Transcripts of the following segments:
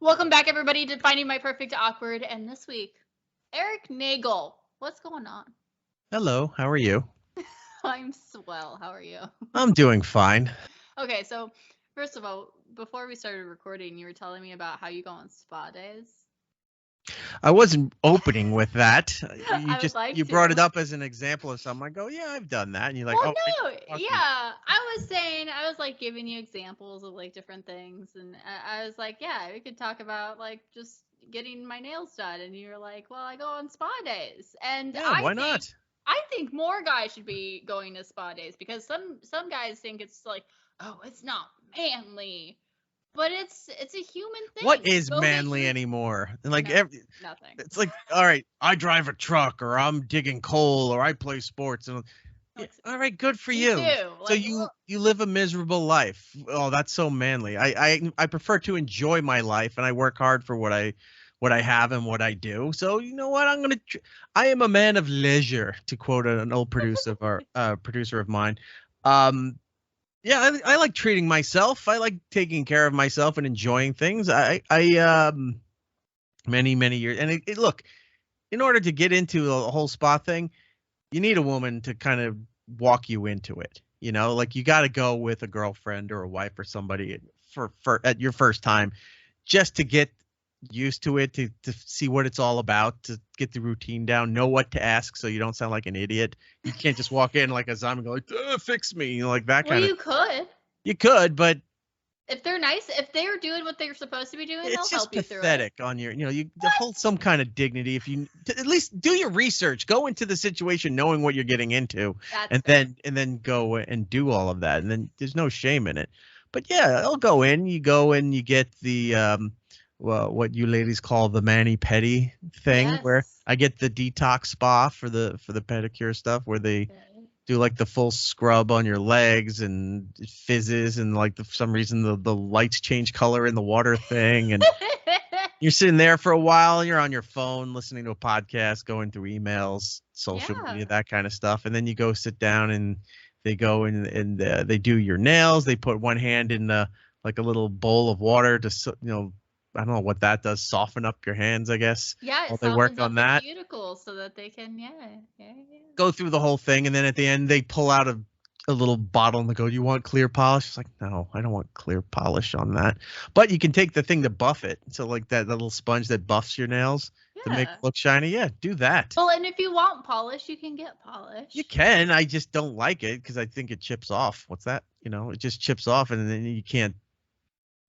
Welcome back, everybody, to Finding My Perfect Awkward. And this week, Erik Nagel. What's going on? Hello, how are you? I'm swell. How are you? I'm doing fine. Okay, so first of all, before we started recording, you were telling me about how you go on spa days. I wasn't opening with that. I would like You brought it to. up as an example of something. I go, yeah, I've done that, and you're like, Well, oh, I no, gotta talk to you. yeah. I was like giving you examples of like different things, and I was like, yeah, we could talk about like just getting my nails done, and you were like, well, I go on spa days, and Yeah, why not? I think more guys should be going to spa days because some guys think it's like, oh, it's not manly, but it's a human What thing. is Go get manly your anymore? And like, no nothing. it's like, all right, I drive a truck, or I'm digging coal, or I play sports, and yeah, Like, all right, good for me you. too. So Like, you live a miserable life. Oh, that's so manly. I prefer to enjoy my life, and I work hard for what I have and what I do. So you know what? I am a man of leisure, to quote an old producer of mine. Um, yeah, I like treating myself. I like taking care of myself and enjoying things. I many years, and look, in order to get into the whole spa thing, you need a woman to kind of walk you into it. You know, like you got to go with a girlfriend or a wife or somebody for at your first time, just to get used to it, to see what it's all about, to get the routine down, know what to ask, so you don't sound like an idiot. You can't just walk in like a zombie and go like, fix me, you know, like that well, kind of. you could. You could, but If they're nice, if they're doing what they're supposed to be doing, they'll it's just help you through it. pathetic on your, you to hold some kind of dignity. If you at least do your research, go into the situation knowing what you're getting into, That's and fair. then go and do all of that, and then there's no shame in it. But yeah, I'll go in. You go in, you get the well, what you ladies call the mani pedi thing, where Yes. I get the detox spa for the pedicure stuff, where they Okay. do like the full scrub on your legs, and it fizzes, and like for some reason the lights change color in the water thing, and you're sitting there for a while, and you're on your phone listening to a podcast, going through emails, social Yeah. media, that kind of stuff, and then you go sit down, and they go and they do your nails. They put one hand in like a little bowl of water to I don't know what that does, soften up your hands, I guess, Yeah, while it they work softens on up the that. cuticles so that they can, yeah. Go through the whole thing, and then at the end they pull out a little bottle and they go, "You want clear polish?" It's like, no, I don't want clear polish on that. But you can take the thing to buff it. So like that little sponge that buffs your nails to make Yeah. it look shiny. Yeah, do that. Well, and if you want polish, you can get You polish. can. I just don't like it because I think it chips off. What's that? It just chips off, and then you can't.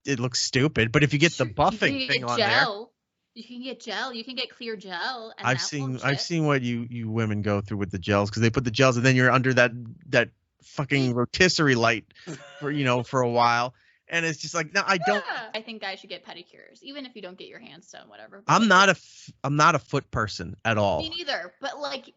It looks stupid. But if you get the Sure, you can buffing thing get on there, gel. You can get gel. You can get clear gel, and I've that won't seen I've chip. seen what you women go through with the gels, because they put the gels and then you're under that fucking rotisserie light for a while, and it's just like, no, I don't. Yeah. I think guys should get pedicures, even if you don't get your hands done, whatever. But I'm like, not I'm not a foot person at me all. neither. But like,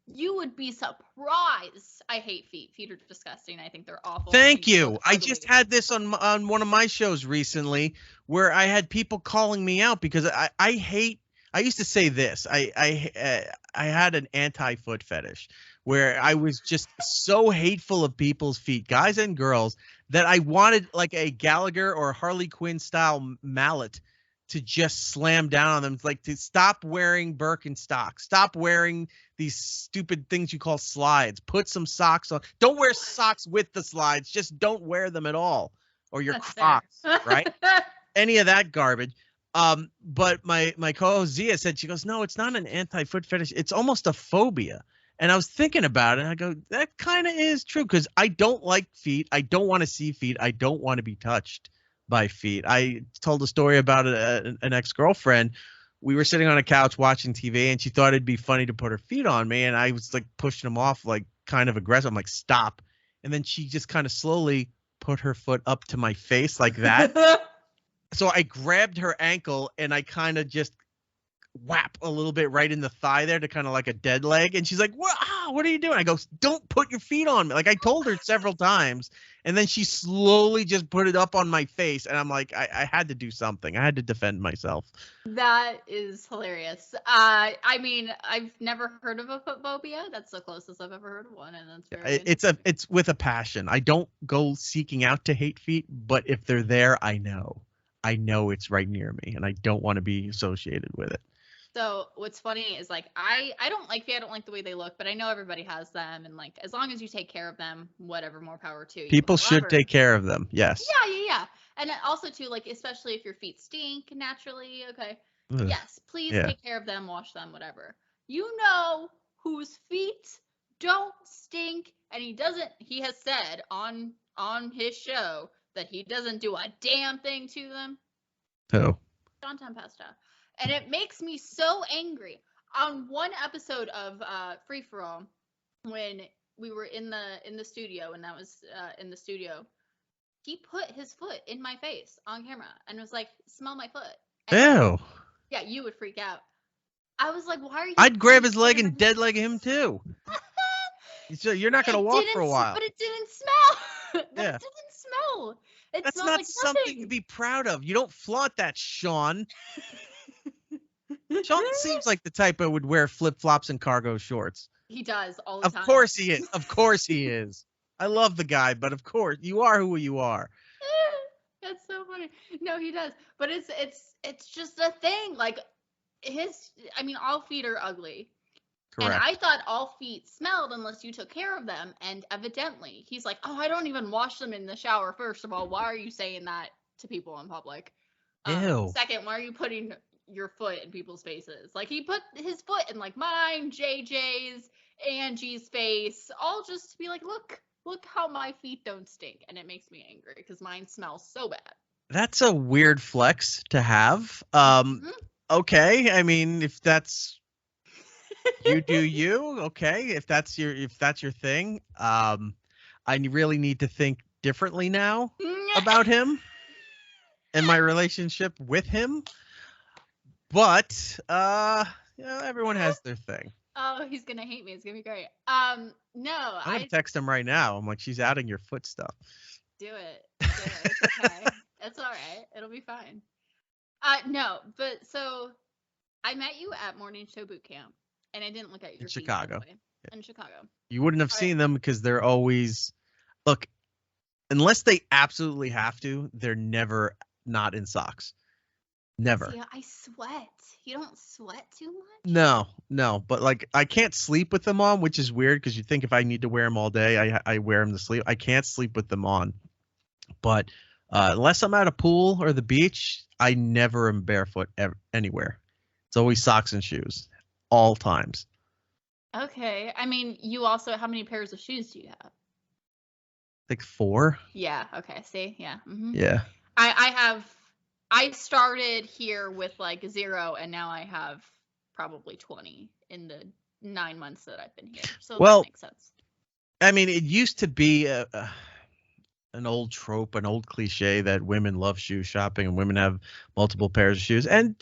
you would be surprised. I hate feet. Feet are disgusting. I think they're awful. I Thank think they you. look I just ugly. had this on one of my shows recently, where I had people calling me out because I hate. I used to say this. I had an anti-foot fetish, where I was just so hateful of people's feet, guys and girls, that I wanted like a Gallagher or Harley Quinn style mallet to just slam down on them, like to stop wearing Birkenstock, stop wearing these stupid things you call slides. Put some socks on. Don't wear socks with the slides. Just don't wear them at all. Or your That's fair. Crocs, right? Any of that garbage. But my co-host Zia said, she goes, no, it's not an anti-foot fetish. It's almost a phobia. And I was thinking about it, and I go, that kind of is true, because I don't like feet. I don't want to see feet. I don't want to be touched by feet. I told a story about an ex-girlfriend. We were sitting on a couch watching TV, and she thought it'd be funny to put her feet on me, and I was like pushing them off, like kind of aggressive. I'm like, stop. And then she just kind of slowly put her foot up to my face like that. So I grabbed her ankle, and I kind of just whap a little bit right in the thigh there, to kind of like a dead leg. And she's like, what are you doing? I go, don't put your feet on me. Like, I told her several times, and then she slowly just put it up on my face. And I'm like, I had to do something. I had to defend myself. That is hilarious. I mean, I've never heard of a footphobia. That's the closest I've ever heard of one, and that's very interesting. It's with a passion. I don't go seeking out to hate feet, but if they're there, I know. I know it's right near me, and I don't want to be associated with it. So what's funny is like I don't like feet. I don't like the way they look, but I know everybody has them, and like as long as you take care of them, whatever, more power to you. People should However, take care of them. Yes. yeah. And also too, like especially if your feet stink naturally, okay. Ugh. Yes, please Yeah. take care of them, wash them, whatever. You know whose feet don't stink, and he has said on his show that he doesn't do a damn thing to them. Oh. John Tempesta. And it makes me so angry. On one episode of Free For All, when we were in the studio, and that was in the studio, he put his foot in my face on camera and was like, "Smell my foot." And Ew. yeah, you would freak out. I was like, "Why are you?" I'd grab his leg and dead leg him too. So you're not gonna walk for a while. But it didn't smell. But Yeah. it didn't smell. It That's smelled not like something nothing. to be proud of. You don't flaunt that, Sean. Sean seems like the type that would wear flip flops and cargo shorts. He does all the time. Of course he is. Of course he is. I love the guy, but of course you are who you are. That's so funny. No, he does. But it's just a thing. Like I mean, all feet are ugly. Correct. And I thought all feet smelled unless you took care of them. And evidently, he's like, "Oh, I don't even wash them in the shower. First of all, why are you saying that to people in public? Ew. Second, why are you putting your foot in people's faces?" Like he put his foot in like mine, JJ's, Angie's face, all just to be like, look how my feet don't stink. And it makes me angry because mine smells so bad. That's a weird flex to have. Okay. I mean, if that's you do you, okay. If that's your thing, I really need to think differently now about him and my relationship with him. But everyone has their thing. Oh, he's gonna hate me. It's gonna be great. No, I'm gonna text him right now. I'm like, she's outing your foot stuff. Do it. It's okay. It's all right. It'll be fine. No, but so I met you at morning show boot camp, and I didn't look at your In feet, Chicago. by the way. In Chicago. You wouldn't have seen them because they're always look, unless they absolutely have to, they're never not in socks. Never. See, I sweat. You don't sweat too much? No. But like, I can't sleep with them on, which is weird because you think if I need to wear them all day, I wear them to sleep. I can't sleep with them on. But unless I'm at a pool or the beach, I never am barefoot anywhere. It's always socks and shoes, all times. Okay. I mean, you also, how many pairs of shoes do you have? Like 4. Yeah. Okay. See? Yeah. Mm-hmm. Yeah. I started here with like 0, and now I have probably 20 in the 9 months that I've been here. So that makes sense. I mean, it used to be an old trope, an old cliche that women love shoe shopping and women have multiple pairs of shoes. And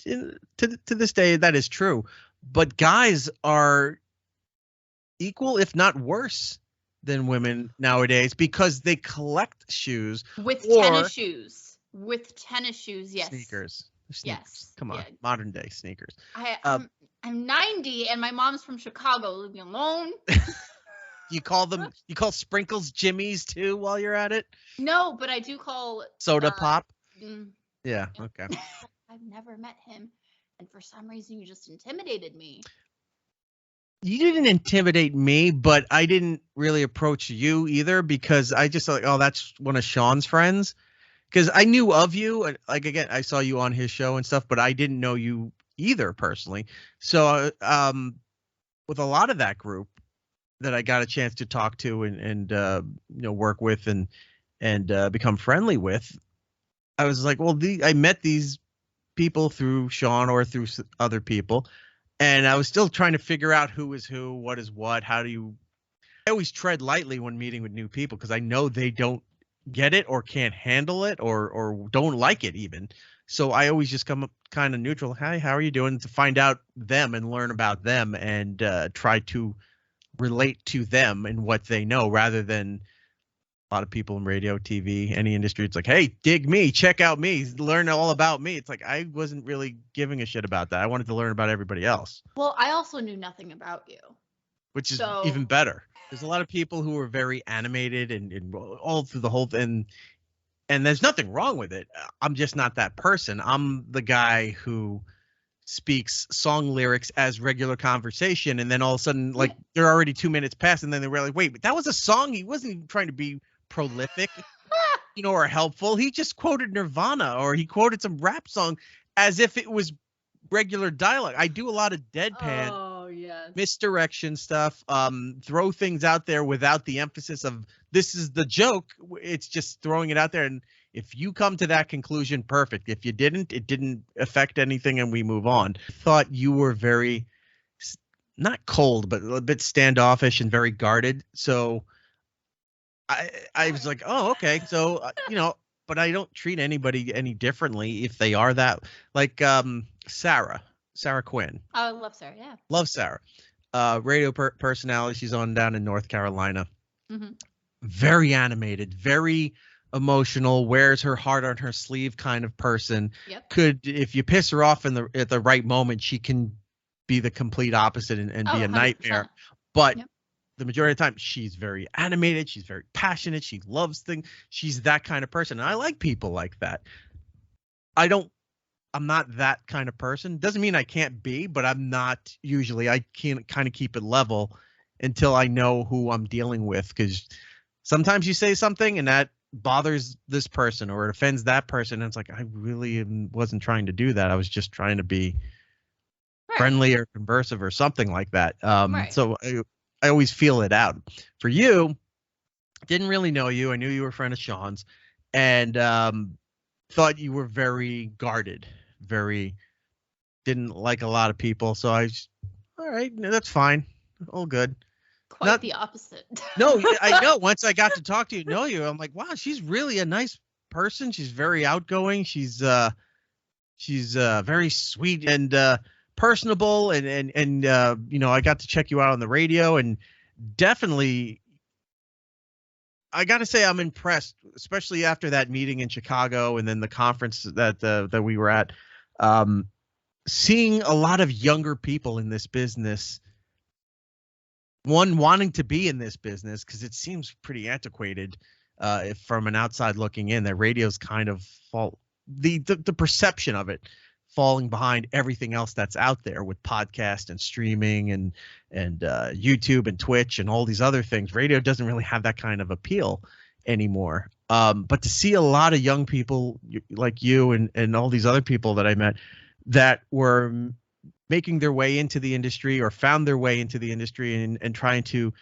to this day, that is true. But guys are equal, if not worse, than women nowadays because they collect shoes. With tennis shoes. With tennis shoes, yes. Sneakers. Yes. Come on, modern day sneakers. I'm 90 and my mom's from Chicago. Leave me alone. You call sprinkles Jimmy's too while you're at it? No, but I do call soda pop. Yeah. Okay. I've never met him, and for some reason you just intimidated me. You didn't intimidate me, but I didn't really approach you either because I just like, oh, that's one of Sean's friends. Because I knew of you, like again, I saw you on his show and stuff, but I didn't know you either personally. So, with a lot of that group that I got a chance to talk to and work with and become friendly with, I was like, well, I met these people through Sean or through other people, and I was still trying to figure out who is who, what is what, how do you. I always tread lightly when meeting with new people because I know they don't get it or can't handle it or don't like it even. So I always just come up kind of neutral. Hi, how are you doing? To find out them and learn about them and try to relate to them and what they know rather than a lot of people in radio, TV, any industry. It's like, hey, dig me, check out me, learn all about me. It's like I wasn't really giving a shit about that. I wanted to learn about everybody else. Well, I also knew nothing about you. Which is even better. There's a lot of people who are very animated and all through the whole thing. and there's nothing wrong with it. I'm just not that person. I'm the guy who speaks song lyrics as regular conversation, and then all of a sudden, like, they're already 2 minutes past, and then they're like, wait, but that was a song. He wasn't even trying to be prolific, or helpful. He just quoted Nirvana, or he quoted some rap song as if it was regular dialogue. I do a lot of deadpan, misdirection stuff, throw things out there without the emphasis of this is the joke. It's just throwing it out there, and if you come to that conclusion, perfect. If you didn't, it didn't affect anything, and we move on. Thought you were very, not cold, but a bit standoffish and very guarded. So I was like, oh, okay. So, but I don't treat anybody any differently if they are that. Like Sarah Quinn. Oh, I love Sarah. Yeah. Love Sarah. Radio personality. She's on down in North Carolina. Mm-hmm. Very animated, very emotional, wears her heart on her sleeve kind of person. Yep. Could, if you piss her off at the right moment, she can be the complete opposite and be a 100%. nightmare. But Yep. the majority of the time, she's very animated. She's very passionate. She loves things. She's that kind of person. And I like people like that. I'm not that kind of person. Doesn't mean I can't be, but I'm not usually. I can kind of keep it level until I know who I'm dealing with. Because sometimes you say something and that bothers this person or it offends that person. And it's like, I really wasn't trying to do that. I was just trying to be friendly or conversive or something like that. So I always feel it out. For you, didn't really know you. I knew you were a friend of Sean's, and thought you were very guarded, didn't like a lot of people. So all right, that's fine, all good. Quite the opposite. No, I know. Once I got to talk to you, know you, I'm like, wow, she's really a nice person. She's very outgoing. She's very sweet and personable, and I got to check you out on the radio, and definitely I got to say I'm impressed, especially after that meeting in Chicago and then the conference that we were at, seeing a lot of younger people in this business, one wanting to be in this business because it seems pretty antiquated if from an outside looking in, that radio's kind of the perception of it falling behind everything else that's out there with podcast and streaming and YouTube and Twitch and all these other things. Radio doesn't really have that kind of appeal anymore. But to see a lot of young people like you and all these other people that I met that were making their way into the industry or found their way into the industry and trying to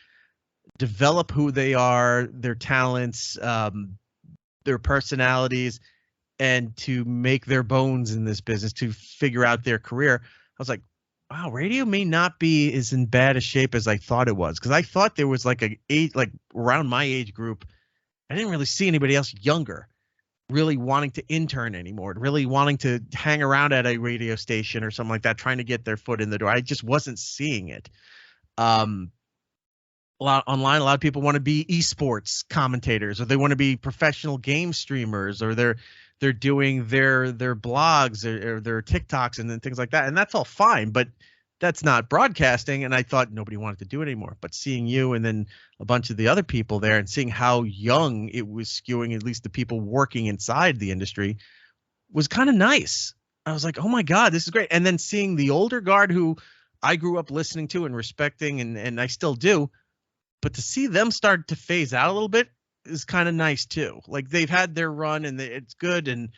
develop who they are, their talents, their personalities, and to make their bones in this business, to figure out their career. I was like, wow, radio may not be as in bad a shape as I thought it was. Because I thought there was like around my age group, I didn't really see anybody else younger really wanting to intern anymore, really wanting to hang around at a radio station or something like that, trying to get their foot in the door. I just wasn't seeing it. Online, a lot of people want to be esports commentators, or they want to be professional game streamers, or they're doing their blogs or their TikToks and then things like that. And that's all fine, but that's not broadcasting. And I thought nobody wanted to do it anymore. But seeing you and then a bunch of the other people there and seeing how young it was skewing, at least the people working inside the industry, was kind of nice. I was like, oh my God, this is great. And then seeing the older guard who I grew up listening to and respecting, and I still do, but to see them start to phase out a little bit is kind of nice too. Like, they've had their run and it's good, and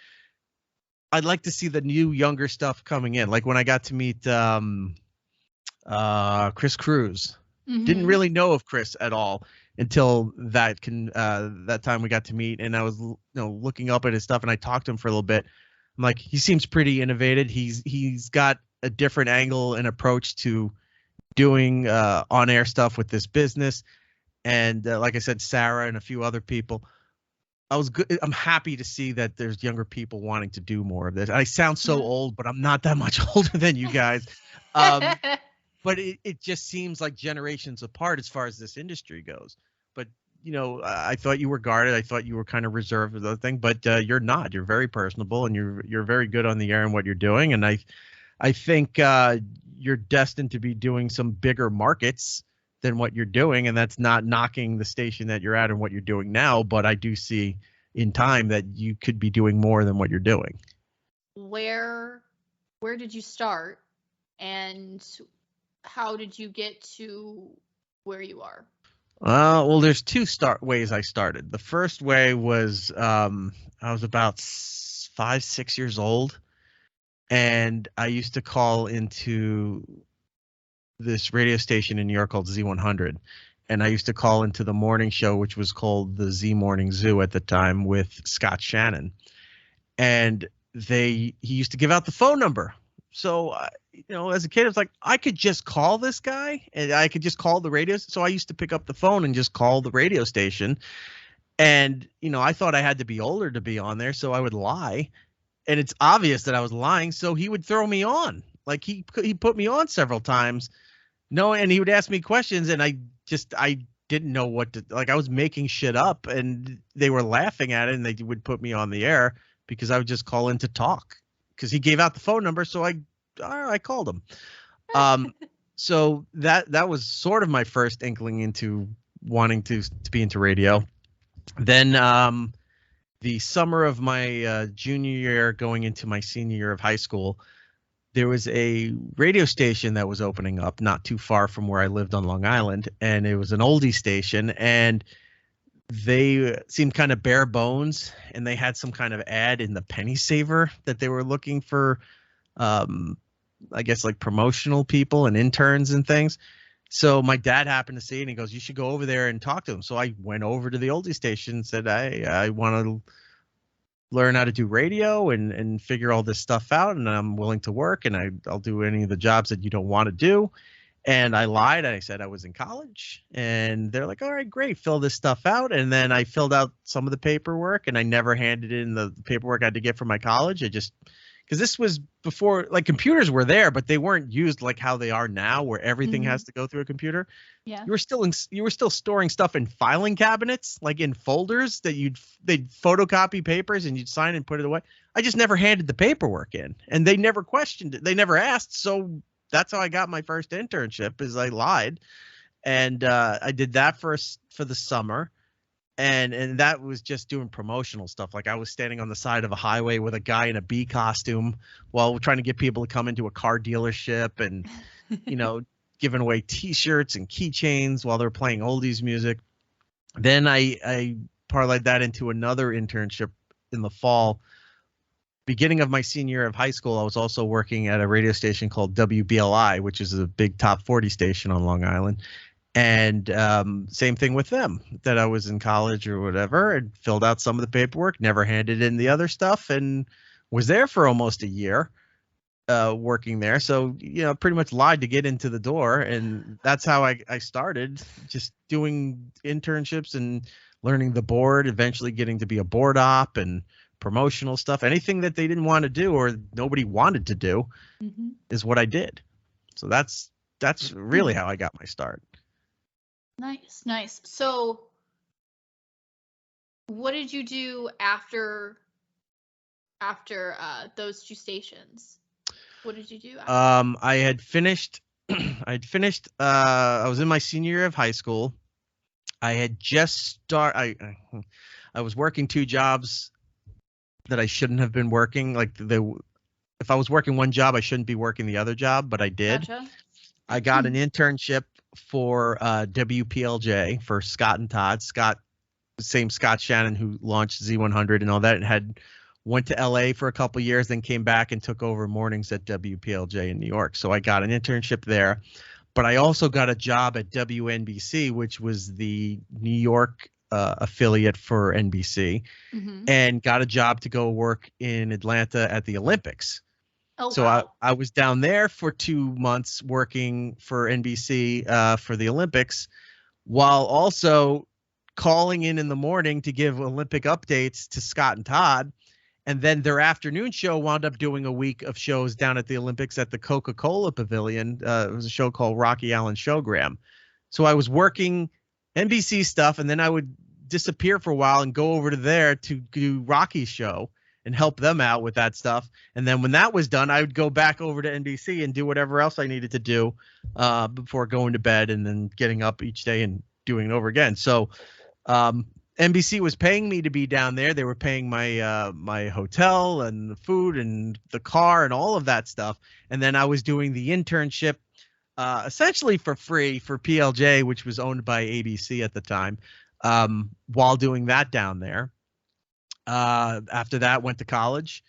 I'd like to see the new younger stuff coming in. Like when I got to meet Chris Cruz. Mm-hmm. Didn't really know of Chris at all until that time we got to meet, and I was looking up at his stuff, and I talked to him for a little bit. I'm like, he seems pretty innovative. He's got a different angle and approach to doing on-air stuff with this business. And like I said, Sarah and a few other people. I'm happy to see that there's younger people wanting to do more of this. I sound so old, but I'm not that much older than you guys. But it just seems like generations apart as far as this industry goes. But, I thought you were guarded. I thought you were kind of reserved with the thing, but you're not. You're very personable, and you're very good on the air in what you're doing. And I think you're destined to be doing some bigger markets than what you're doing, and that's not knocking the station that you're at and what you're doing now. But I do see in time that you could be doing more than what you're doing. Where did you start, and how did you get to where you are? Well, there's two ways I started. The first way was I was about 5, 6 years old, and I used to call into this radio station in New York called Z100, and I used to call into the morning show, which was called the Z Morning Zoo at the time, with Scott Shannon, and he used to give out the phone number. So, as a kid, it's like I could just call this guy, and I could just call the radio. So I used to pick up the phone and just call the radio station. And, I thought I had to be older to be on there, so I would lie. And it's obvious that I was lying, so he would throw me on. Like he put me on several times. No, and he would ask me questions, and I didn't know what to, like, I was making shit up, and they were laughing at it, and they would put me on the air because I would just call in to talk, because he gave out the phone number, so I called him. So that was sort of my first inkling into wanting to be into radio. Then the summer of my junior year, going into my senior year of high school, there was a radio station that was opening up not too far from where I lived on Long Island, and it was an oldie station, and they seemed kind of bare bones, and they had some kind of ad in the Penny Saver that they were looking for, I guess, like promotional people and interns and things. So my dad happened to see it, and he goes, "You should go over there and talk to him." So I went over to the oldie station and said, I want to learn how to do radio and figure all this stuff out, and I'm willing to work, and I'll do any of the jobs that you don't want to do. And I lied. I said I was in college, and they're like, "All right, great, fill this stuff out." And then I filled out some of the paperwork, and I never handed in the paperwork I had to get from my college. Because this was before, like, computers were there, but they weren't used like how they are now, where everything has to go through a computer. Yeah. You were still storing stuff in filing cabinets, like in folders that they'd photocopy papers and you'd sign and put it away. I just never handed the paperwork in, and they never questioned it. They never asked. So that's how I got my first internship, is I lied. And I did that for the summer. And that was just doing promotional stuff. Like, I was standing on the side of a highway with a guy in a bee costume while trying to get people to come into a car dealership, and, giving away T-shirts and keychains while they're playing oldies music. Then I parlayed that into another internship in the fall. Beginning of my senior year of high school, I was also working at a radio station called WBLI, which is a big top 40 station on Long Island. And same thing with them, that I was in college or whatever, and filled out some of the paperwork, never handed in the other stuff, and was there for almost a year working there. So, pretty much lied to get into the door. And that's how I started, just doing internships and learning the board, eventually getting to be a board op and promotional stuff. Anything that they didn't want to do or nobody wanted to do is what I did. So that's really how I got my start. Nice. So what did you do after those two stations? What did you do after? I had finished I was in my senior year of high school. I had just I was working two jobs that I shouldn't have been working. Like, if I was working one job, I shouldn't be working the other job, but I did. Gotcha. I got an internship for WPLJ for Scott and Todd. Scott Shannon, who launched Z100 and all that, and went to LA for a couple years, then came back and took over mornings at WPLJ in New York. So I got an internship there, but I also got a job at WNBC, which was the New York affiliate for NBC, and got a job to go work in Atlanta at the Olympics. Oh, so wow. I was down there for 2 months working for NBC for the Olympics, while also calling in the morning to give Olympic updates to Scott and Todd. And then their afternoon show wound up doing a week of shows down at the Olympics at the Coca-Cola Pavilion. It was a show called Rocky Allen Showgram. So I was working NBC stuff, and then I would disappear for a while and go over to there to do Rocky's show and help them out with that stuff. And then when that was done, I would go back over to NBC and do whatever else I needed to do before going to bed, and then getting up each day and doing it over again. So NBC was paying me to be down there. They were paying my my hotel and the food and the car and all of that stuff. And then I was doing the internship essentially for free for PLJ, which was owned by ABC at the time, while doing that down there. After that, went to college.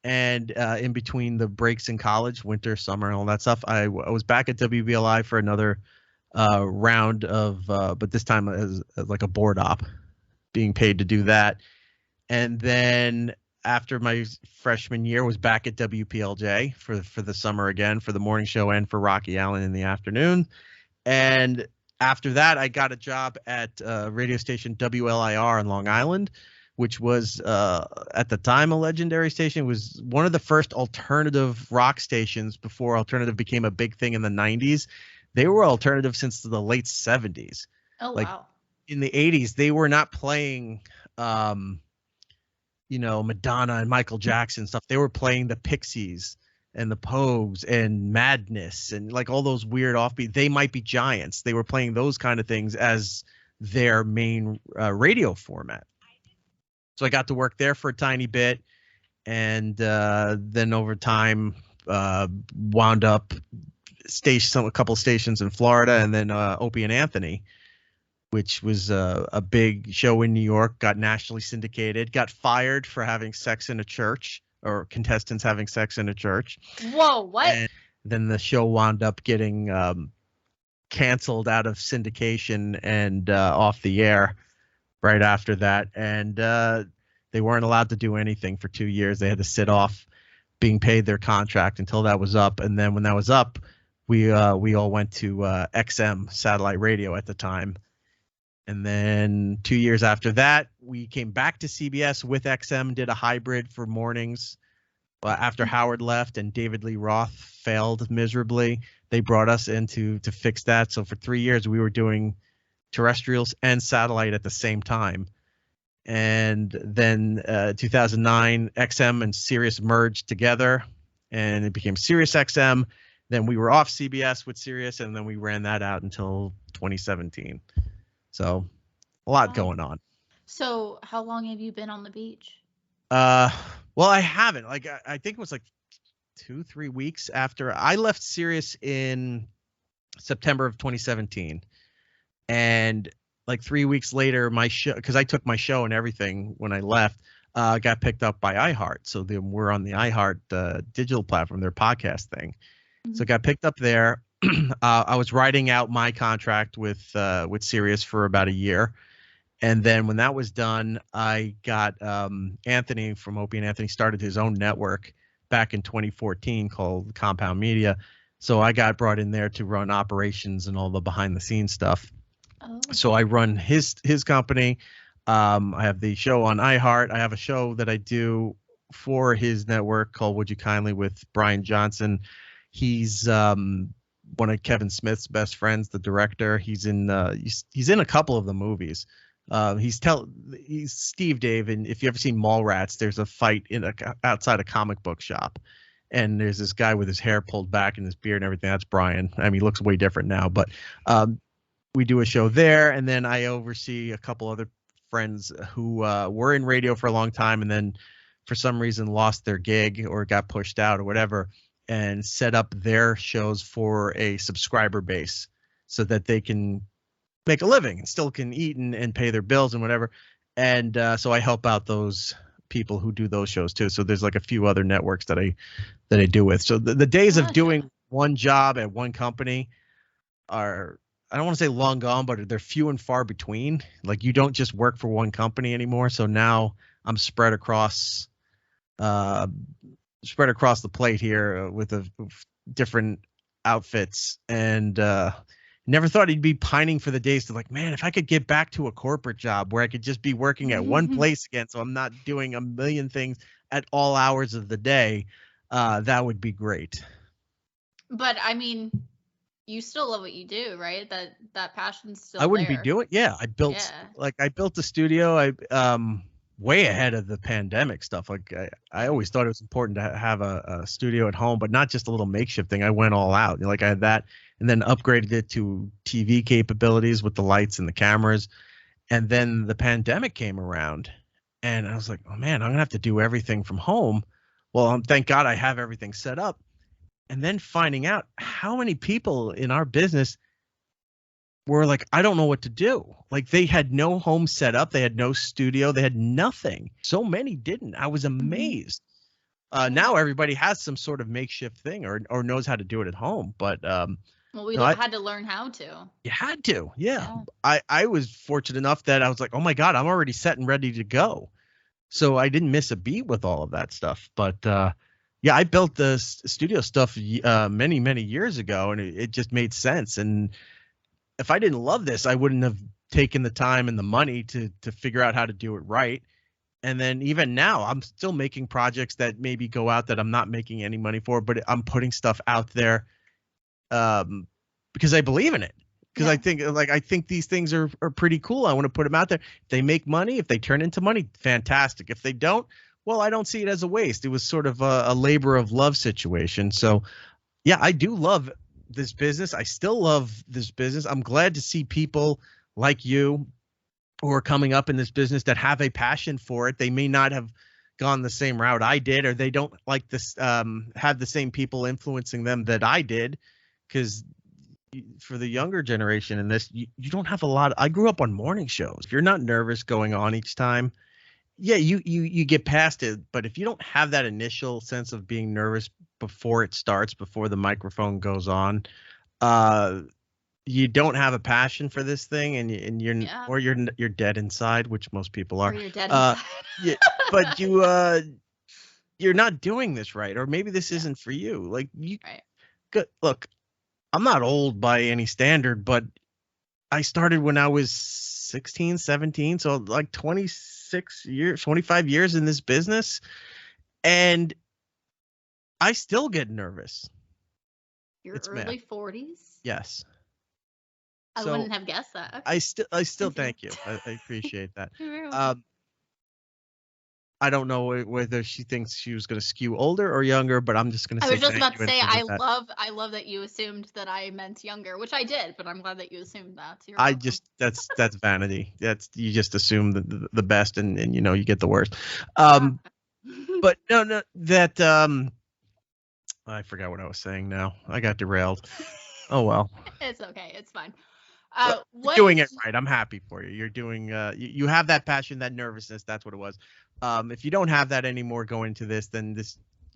And in between the breaks in college, winter, summer, and all that stuff, I was back at WBLI for another round of, but this time as like a board op, being paid to do that. And then after my freshman year, was back at WPLJ for the summer again, for the morning show and for Rocky Allen in the afternoon. And after that, I got a job at radio station WLIR in Long Island, which was at the time a legendary station. It was one of the first alternative rock stations before alternative became a big thing in the 90s. They were alternative since the late 70s. Oh, like, wow. In the 80s, they were not playing, you know, Madonna and Michael Jackson stuff. They were playing the Pixies and the Pogues and Madness and like all those weird offbeat. They Might Be Giants. They were playing those kind of things as their main radio format. So I got to work there for a tiny bit, and then over time wound up a couple stations in Florida, and then Opie and Anthony, which was a big show in New York, got nationally syndicated, got fired for having sex in a church, or contestants having sex in a church. Whoa, what? And then the show wound up getting canceled out of syndication and off the air right after that. And they weren't allowed to do anything for 2 years. They had to sit off being paid their contract until that was up. And then when that was up, we all went to XM satellite radio at the time. And then 2 years after that, we came back to CBS with XM, did a hybrid for mornings. After Howard left and David Lee Roth failed miserably, they brought us in to fix that. So for 3 years, we were doing terrestrials and satellite at the same time. And then 2009, XM and Sirius merged together, and it became Sirius XM. Then we were off CBS with Sirius, and then we ran that out until 2017. So a lot going on. So how long have you been on the beach? Well, I haven't. Like, I think it was like 2-3 weeks after I left Sirius in September of 2017. And like 3 weeks later, my show, because I took my show and everything when I left, got picked up by iHeart. So then we're on the iHeart digital platform, their podcast thing. Mm-hmm. So it got picked up there. I was writing out my contract with Sirius for about a year. And then when that was done, I got Anthony from Opie and Anthony started his own network back in 2014 called Compound Media. So I got brought in there to run operations and all the behind the scenes stuff. Oh. So I run his company. I have the show on iHeart. I have a show that I do for his network called Would You Kindly with Brian Johnson. He's one of Kevin Smith's best friends, the director. He's in a couple of the movies. He's Steve Dave, and if you ever seen Mallrats, there's a fight outside a comic book shop, and there's this guy with his hair pulled back and his beard and everything. That's Brian. I mean, he looks way different now, but we do a show there, and then I oversee a couple other friends who were in radio for a long time, and then for some reason lost their gig or got pushed out or whatever, and set up their shows for a subscriber base so that they can make a living and still can eat and pay their bills and whatever. And so I help out those people who do those shows too. So there's like a few other networks that I do with. So the days of doing one job at one company are, I don't want to say long gone, but they're few and far between. Like, you don't just work for one company anymore. So now I'm spread across the plate here with different outfits, and never thought he'd be pining for the days to like, man, if I could get back to a corporate job where I could just be working at one place again, so I'm not doing a million things at all hours of the day, that would be great. But I mean, you still love what you do, right? That passion's still I wouldn't there. be doing. Yeah, I built a studio. I way ahead of the pandemic stuff. Like, I always thought it was important to have a studio at home, but not just a little makeshift thing. I went all out. Like, I had that, and then upgraded it to TV capabilities with the lights and the cameras. And then the pandemic came around, and I was like, oh man, I'm gonna have to do everything from home. Well, thank God I have everything set up. And then finding out how many people in our business were like, I don't know what to do. Like they had no home set up, they had no studio, they had nothing. So many didn't. I was amazed. Now everybody has some sort of makeshift thing or knows how to do it at home. But well, we no, had to learn how to. you had to, yeah. I was fortunate enough that I was like, oh my God, I'm already set and ready to go. So I didn't miss a beat with all of that stuff. But yeah, I built the studio stuff many, many years ago, and it just made sense. And if I didn't love this, I wouldn't have taken the time and the money to figure out how to do it right. And then even now, I'm still making projects that maybe go out that I'm not making any money for, but I'm putting stuff out there because I believe in it. Because I think these things are pretty cool. I want to put them out there. If they make money, if they turn into money, fantastic. If they don't, well, I don't see it as a waste. It was sort of a labor of love situation. So yeah, I do love this business. I still love this business. I'm glad to see people like you who are coming up in this business that have a passion for it. They may not have gone the same route I did, or they don't like this, have the same people influencing them that I did. Because for the younger generation in this, you don't have a lot. I grew up on morning shows. If you're not nervous going on each time, yeah, you get past it. But if you don't have that initial sense of being nervous before it starts, before the microphone goes on, you don't have a passion for this thing, and you're dead inside, which most people are. Or you're dead inside. Yeah, but you're not doing this right, or maybe this isn't for you. Like good. Look, I'm not old by any standard, but I started when I was 16, 17, so like 26 years, 25 years in this business, and I still get nervous. Your early 40s? Yes. I wouldn't have guessed that. I still thank you. I appreciate that. I don't know whether she thinks she was going to skew older or younger, but I'm just going to say. I was just about to say I love that you assumed that I meant younger, which I did, but I'm glad that you assumed that. That's vanity. You just assume the best, and you get the worst. But no, that I forgot what I was saying now. I got derailed. Oh well. It's okay. It's fine. You're doing it right. I'm happy for you. You're doing you have that passion, that nervousness. That's what it was. If you don't have that anymore going into this, then you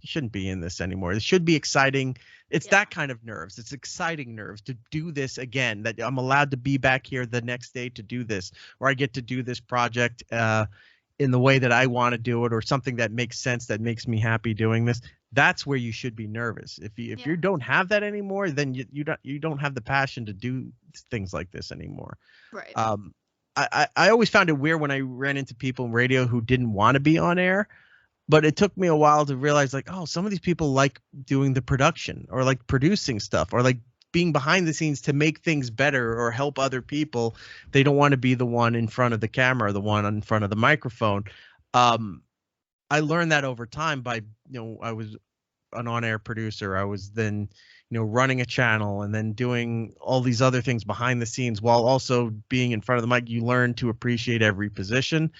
shouldn't be in this anymore. It should be exciting. It's that kind of nerves. It's exciting nerves to do this again, that I'm allowed to be back here the next day to do this, or I get to do this project in the way that I want to do it, or something that makes sense, that makes me happy doing this. That's where you should be nervous. If you don't have that anymore, then you don't have the passion to do things like this anymore. Right. I always found it weird when I ran into people in radio who didn't want to be on air, but it took me a while to realize, like, oh, some of these people like doing the production, or like producing stuff, or like being behind the scenes to make things better or help other people. They don't want to be the one in front of the camera, the one in front of the microphone. I learned that over time by, I was an on-air producer. I was then, running a channel, and then doing all these other things behind the scenes while also being in front of the mic. You learn to appreciate every position.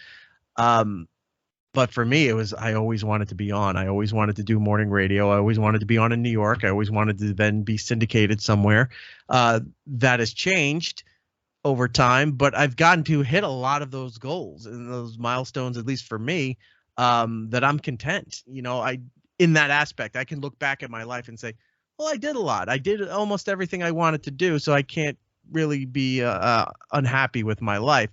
But for me, I always wanted to be on. I always wanted to do morning radio. I always wanted to be on in New York. I always wanted to then be syndicated somewhere. That has changed over time, but I've gotten to hit a lot of those goals and those milestones, at least for me, that I'm content. In that aspect, I can look back at my life and say, well, I did a lot. I did almost everything I wanted to do, so I can't really be unhappy with my life.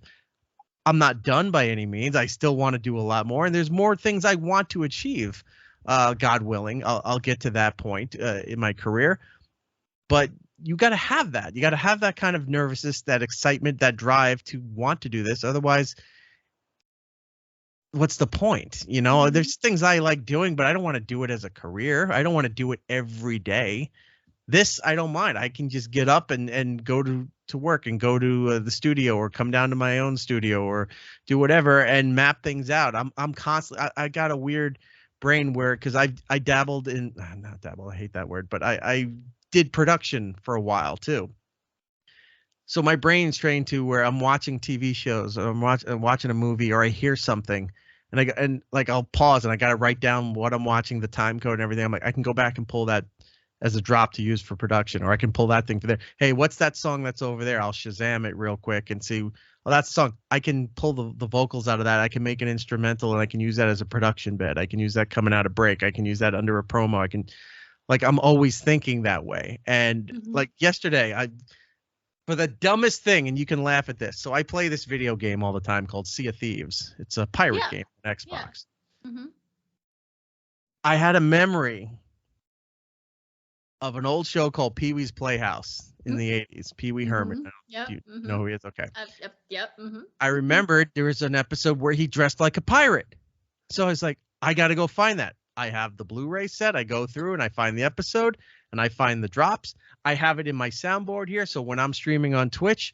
I'm not done by any means. I still want to do a lot more, and there's more things I want to achieve. God willing, I'll get to that point in my career. But you got to have that. You got to have that kind of nervousness, that excitement, that drive to want to do this. Otherwise, what's the point? There's things I like doing, but I don't want to do it as a career. I don't want to do it every day. This, I don't mind. I can just get up and go to work, and go to the studio, or come down to my own studio, or do whatever and map things out. I'm constantly, I got a weird brain where, because I dabbled in, not dabble, I hate that word, but I did production for a while too. So my brain's trained to where I'm watching TV shows, or I'm watching a movie, or I hear something, and like I'll pause and I got to write down what I'm watching, the time code and everything. I'm like, I can go back and pull that as a drop to use for production, or I can pull that thing for there. Hey, what's that song that's over there? I'll Shazam it real quick and see. Well, that song. I can pull the vocals out of that. I can make an instrumental and I can use that as a production bed. I can use that coming out of break. I can use that under a promo. I can, like, I'm always thinking that way. And like yesterday, I for the dumbest thing, and you can laugh at this. So I play this video game all the time called Sea of Thieves. It's a pirate game on Xbox. Yeah. I had a memory of an old show called Pee Wee's Playhouse in the 80s. Pee Wee Herman. Yep. You know who he is? Okay. Yep. I remembered there was an episode where he dressed like a pirate. So I was like, I got to go find that. I have the Blu-ray set. I go through and I find the episode and I find the drops. I have it in my soundboard here. So when I'm streaming on Twitch,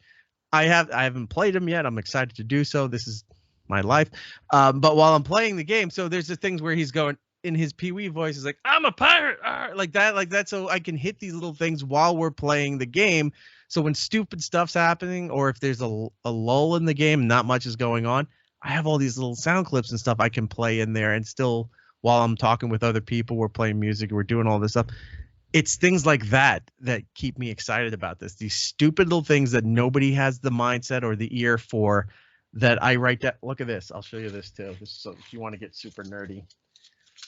I haven't played them yet. I'm excited to do so. This is my life. But while I'm playing the game, so there's the things where he's going in his Pee Wee voice is like, I'm a pirate, like that. So I can hit these little things while we're playing the game. So when stupid stuff's happening, or if there's a lull in the game, not much is going on, I have all these little sound clips and stuff I can play in there. And still, while I'm talking with other people, we're playing music, we're doing all this stuff. It's things like that that keep me excited about this. These stupid little things that nobody has the mindset or the ear for, that I write down. Look at this. I'll show you this too. So if you want to get super nerdy.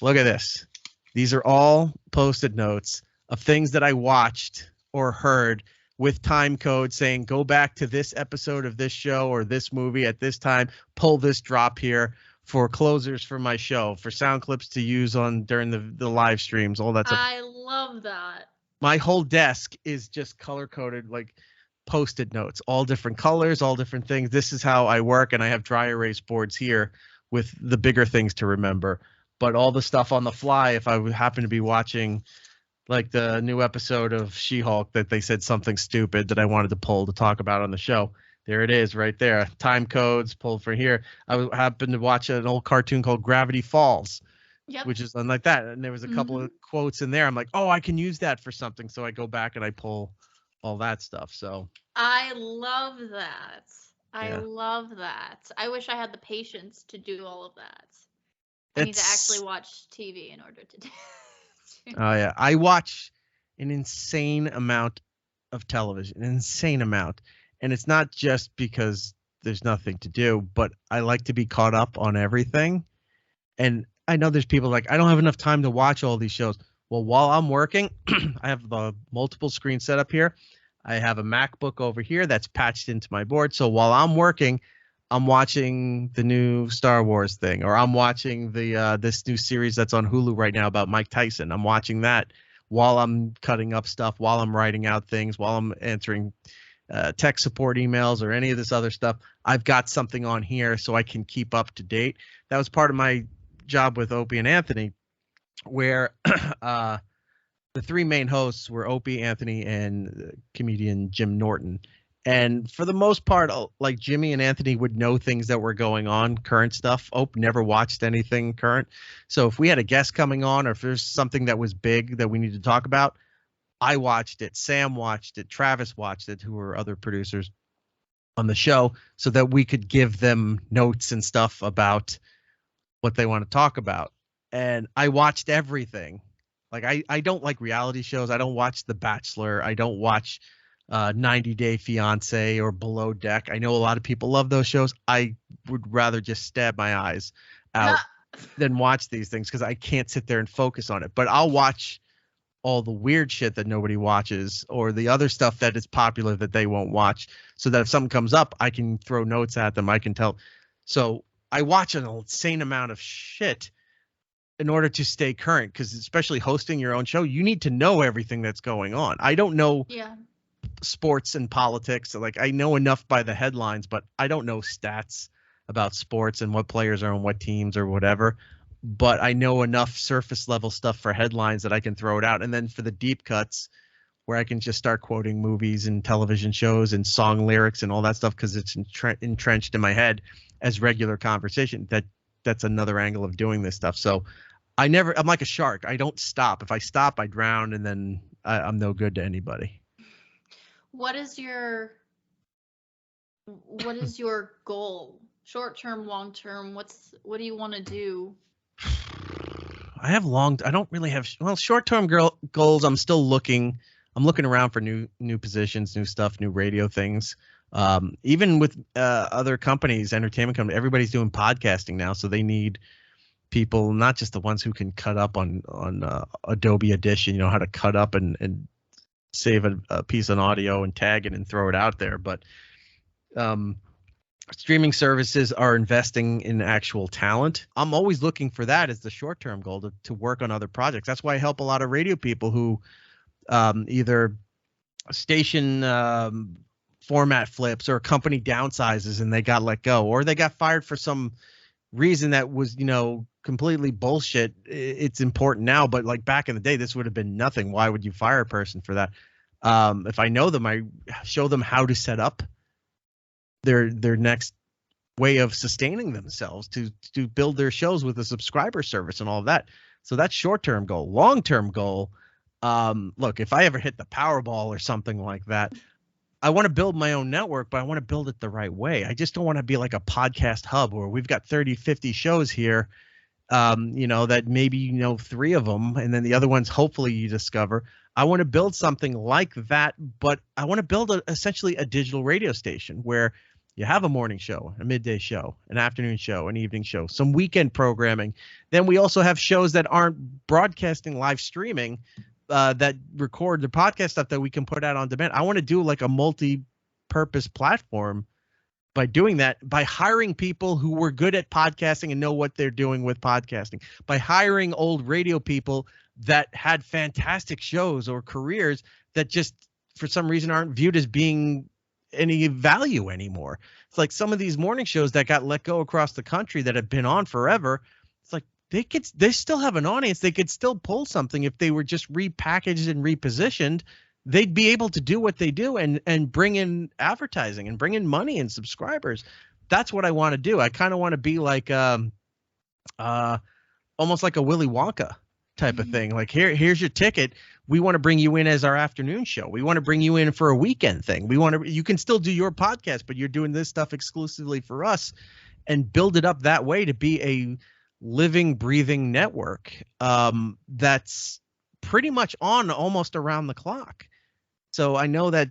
Look at this. These are all Post-it notes of things that I watched or heard with time code saying, go back to this episode of this show or this movie at this time, pull this drop here for closers for my show, for sound clips to use on during the live streams, all that stuff. I love that. My whole desk is just color coded, like Post-it notes, all different colors, all different things. This is how I work. And I have dry erase boards here with the bigger things to remember. But all the stuff on the fly, if I would happen to be watching like the new episode of She-Hulk that they said something stupid that I wanted to pull to talk about on the show, there it is right there. Time codes pulled from here. I happened to watch an old cartoon called Gravity Falls, which is like that. And there was a couple of quotes in there. I'm like, oh, I can use that for something. So I go back and I pull all that stuff. So I love that. I love that. I wish I had the patience to do all of that. I need to actually watch TV in order to do it. Oh, yeah. I watch an insane amount of television, an insane amount. And it's not just because there's nothing to do, but I like to be caught up on everything. And I know there's people like, I don't have enough time to watch all these shows. Well, while I'm working, I have the multiple screen set up here. I have a MacBook over here that's patched into my board. So while I'm working, I'm watching the new Star Wars thing, or I'm watching the this new series that's on Hulu right now about Mike Tyson. I'm watching that while I'm cutting up stuff, while I'm writing out things, while I'm answering tech support emails or any of this other stuff. I've got something on here so I can keep up to date. That was part of my job with Opie and Anthony, where the three main hosts were Opie, Anthony, and comedian Jim Norton. And for the most part, like Jimmy and Anthony would know things that were going on, current stuff. Ope never watched anything current. So if we had a guest coming on, or if there's something that was big that we need to talk about, I watched it. Sam watched it. Travis watched it, who were other producers on the show, so that we could give them notes and stuff about what they want to talk about. And I watched everything. Like I don't like reality shows. I don't watch The Bachelor. I don't watch 90 Day Fiance or Below Deck. I know a lot of people love those shows. I would rather just stab my eyes out than watch these things, because I can't sit there and focus on it. But I'll watch all the weird shit that nobody watches, or the other stuff that is popular that they won't watch, so that if something comes up, I can throw notes at them. I can tell. So I watch an insane amount of shit in order to stay current, because especially hosting your own show, you need to know everything that's going on. I don't know sports and politics. Like, I know enough by the headlines, but I don't know stats about sports and what players are on what teams or whatever. But I know enough surface level stuff for headlines that I can throw it out. And then for the deep cuts, where I can just start quoting movies and television shows and song lyrics and all that stuff, because it's entrenched in my head as regular conversation. That's another angle of doing this stuff. So I'm like a shark. I don't stop. If I stop, I drown, and then I'm no good to anybody. What is your What is your goal? Short term, long term? What do you want to do? I don't really have, well, short-term goals. I'm still looking. I'm looking around for new positions, new stuff, new radio things. Even with other companies, entertainment companies, everybody's doing podcasting now, so they need people, not just the ones who can cut up on Adobe Audition, how to cut up and save a piece of audio and tag it and throw it out there, but streaming services are investing in actual talent. I'm always looking for that as the short-term goal to work on other projects. That's why I help a lot of radio people who either station format flips or company downsizes and they got let go, or they got fired for some reason that was, completely bullshit. It's important now, but like back in the day, this would have been nothing. Why would you fire a person for that? If I know them, I show them how to set up their next way of sustaining themselves to build their shows with a subscriber service and all of that. So that's short-term goal. Long-term goal, look, if I ever hit the Powerball or something like that, I want to build my own network, but I want to build it the right way. I just don't want to be like a podcast hub where we've got 30, 50 shows here, that maybe, 3 of them, and then the other ones, hopefully you discover. I want to build something like that, but I want to build essentially a digital radio station where you have a morning show, a midday show, an afternoon show, an evening show, some weekend programming. Then we also have shows that aren't broadcasting live streaming, that record the podcast stuff that we can put out on demand. I want to do like a multi-purpose platform by doing that, by hiring people who were good at podcasting and know what they're doing with podcasting, by hiring old radio people that had fantastic shows or careers that just for some reason aren't viewed as being any value anymore. It's like some of these morning shows that got let go across the country that have been on forever. It's like they still have an audience. They could still pull something if they were just repackaged and repositioned. They'd be able to do what they do and bring in advertising and bring in money and subscribers. That's what I want to do. I kind of want to be like almost like a Willy Wonka type of thing. Like here's your ticket. We want to bring you in as our afternoon show. We want to bring you in for a weekend thing. You can still do your podcast, but you're doing this stuff exclusively for us, and build it up that way to be a living, breathing network that's pretty much on almost around the clock. So I know that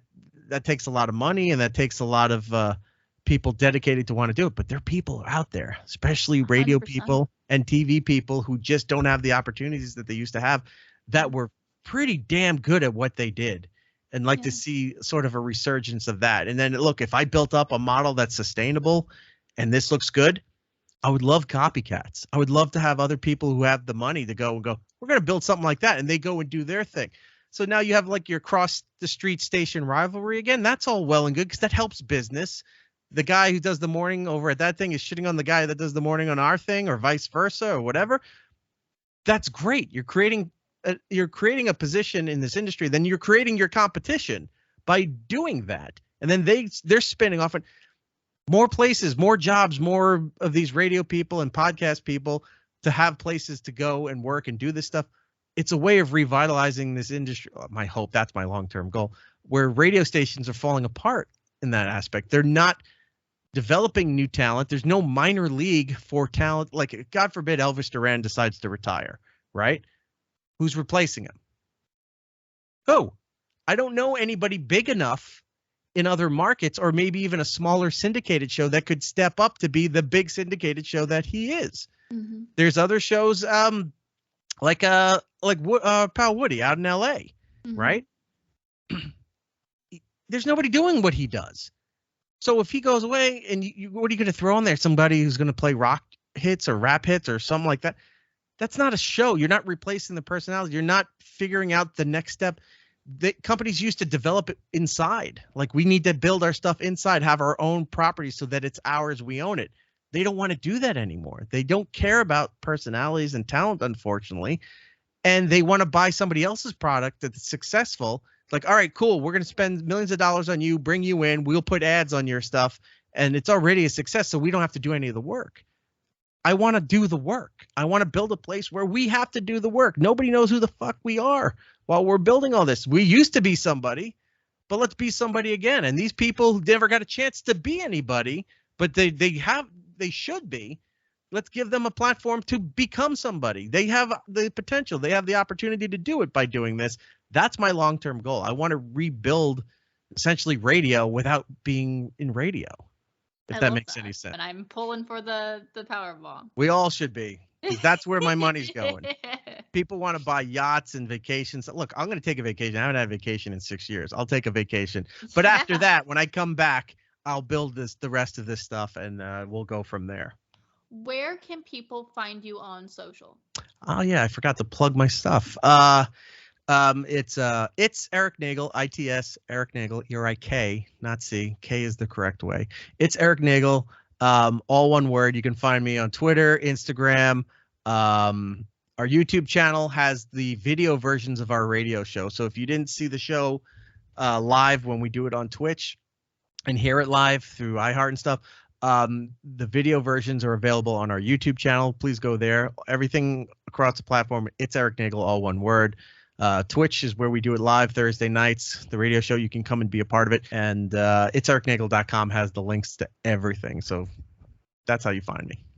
takes a lot of money and that takes a lot of people dedicated to want to do it, but there are people out there, especially radio 100%. people and TV people who just don't have the opportunities that they used to have, that were pretty damn good at what they did, and like to see sort of a resurgence of that. And then look, if I built up a model that's sustainable and this looks good, I would love copycats. I would love to have other people who have the money to go, we're going to build something like that. And they go and do their thing. So now you have like your cross the street station rivalry again. That's all well and good because that helps business. The guy who does the morning over at that thing is shitting on the guy that does the morning on our thing, or vice versa, or whatever. That's great. You're creating a position in this industry. Then you're creating your competition by doing that. And then they're spinning off it. More places, more jobs, more of these radio people and podcast people to have places to go and work and do this stuff. It's a way of revitalizing this industry. My hope, that's my long-term goal, where radio stations are falling apart in that aspect. They're not developing new talent. There's no minor league for talent. Like, God forbid Elvis Duran decides to retire, right? Who's replacing him? Who? I don't know anybody big enough in other markets, or maybe even a smaller syndicated show that could step up to be the big syndicated show that he is. Mm-hmm. There's other shows like Pal Woody out in LA, mm-hmm. right? There's nobody doing what he does. So if he goes away, and what are you going to throw in there? Somebody who's going to play rock hits or rap hits or something like that? That's not a show. You're not replacing the personality. You're not figuring out the next step. The companies used to develop it inside. Like, we need to build our stuff inside, have our own property so that it's ours, we own it. They don't want to do that anymore. They don't care about personalities and talent, unfortunately. And they want to buy somebody else's product that's successful. Like, all right, cool. We're going to spend millions of dollars on you, bring you in. We'll put ads on your stuff. And it's already a success, so we don't have to do any of the work. I want to do the work. I want to build a place where we have to do the work. Nobody knows who the fuck we are while we're building all this. We used to be somebody, but let's be somebody again. And these people never got a chance to be anybody, but they should be. Let's give them a platform to become somebody. They have the potential. They have the opportunity to do it by doing this. That's my long-term goal. I want to rebuild essentially radio without being in radio, if that makes any sense. And I'm pulling for the Powerball. We all should be, because that's where my money's going. People want to buy yachts and vacations. Look, I'm going to take a vacation. I haven't had a vacation in 6 years. I'll take a vacation. But after that, when I come back, I'll build the rest of this stuff, and we'll go from there. Where can people find you on social? Oh yeah, I forgot to plug my stuff. It's Erik Nagel, ITS Erik Nagel, ERIK, not C. K is the correct way. It's Erik Nagel, all one word. You can find me on Twitter, Instagram. Our YouTube channel has the video versions of our radio show. So if you didn't see the show live when we do it on Twitch and hear it live through iHeart and stuff, the video versions are available on our YouTube channel. Please go there. Everything across the platform, it's Erik Nagel, all one word. Twitch is where we do it live Thursday nights. The radio show, you can come and be a part of it. And it's eriknagel.com has the links to everything. So that's how you find me.